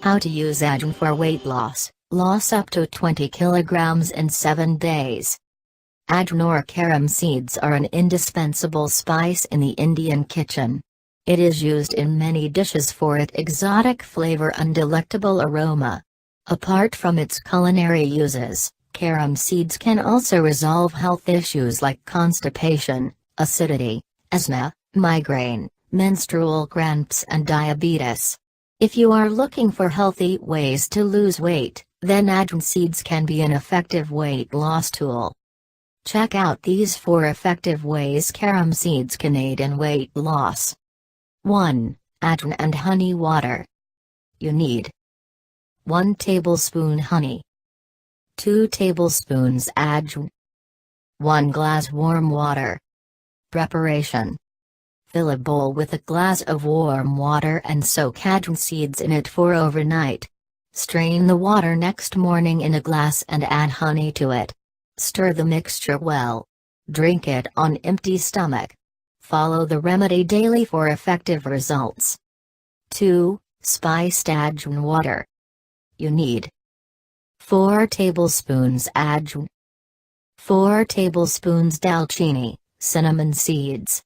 How to use Ajwain for weight loss. Loss up to 20 kilograms in 7 days. Ajwain or carom seeds are an indispensable spice in the Indian kitchen. It is used in many dishes for its exotic flavor and delectable aroma. Apart from its culinary uses, carom seeds can also resolve health issues like constipation, acidity, asthma, migraine, menstrual cramps and diabetes. If you are looking for healthy ways to lose weight, then Ajwain seeds can be an effective weight loss tool. Check out these 4 effective ways carom seeds can aid in weight loss. 1. Ajwain and honey water. You need 1 tablespoon honey, 2 tablespoons Ajwain, 1 glass warm water. Preparation: fill a bowl with a glass of warm water and soak Ajwain seeds in it for overnight. Strain the water next morning in a glass and add honey to it. Stir the mixture well. Drink it on empty stomach. Follow the remedy daily for effective results. 2. Spiced Ajwain water. You need 4 tablespoons Ajwain, 4 tablespoons dalchini, cinnamon seeds,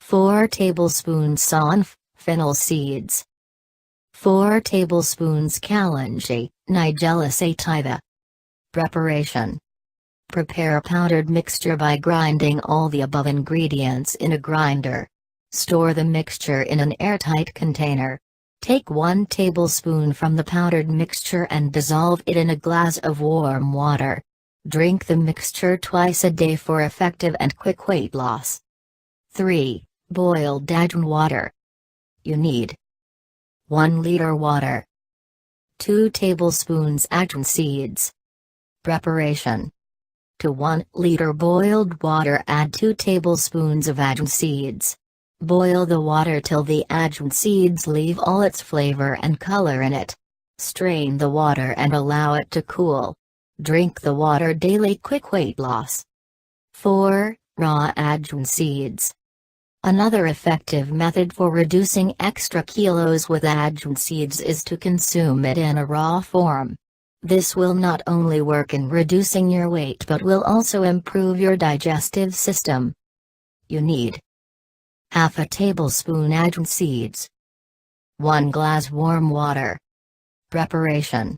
4 tablespoons saunf, fennel seeds, 4 tablespoons kalijiri, nigella sativa. Preparation: prepare a powdered mixture by grinding all the above ingredients in a grinder. Store the mixture in an airtight container. Take 1 tablespoon from the powdered mixture and dissolve it in a glass of warm water. Drink the mixture twice a day for effective and quick weight loss. 3. Boiled Ajwain water. You need 1 liter water, 2 tablespoons Ajwain seeds. Preparation: to 1 liter boiled water add 2 tablespoons of Ajwain seeds. Boil the water till the Ajwain seeds leave all its flavor and color in it. Strain the water and allow it to cool. Drink the water daily. Quick weight loss. 4. Raw Ajwain seeds. Another effective method for reducing extra kilos with Ajwain seeds is to consume it in a raw form. This will not only work in reducing your weight but will also improve your digestive system. You need half a tablespoon Ajwain seeds, 1 glass warm water. Preparation: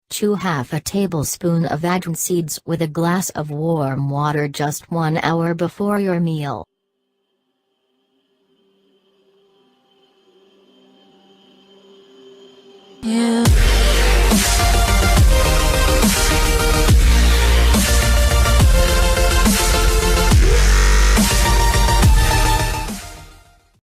chew half a tablespoon of Ajwain seeds with a glass of warm water just 1 hour before your meal. Yeah.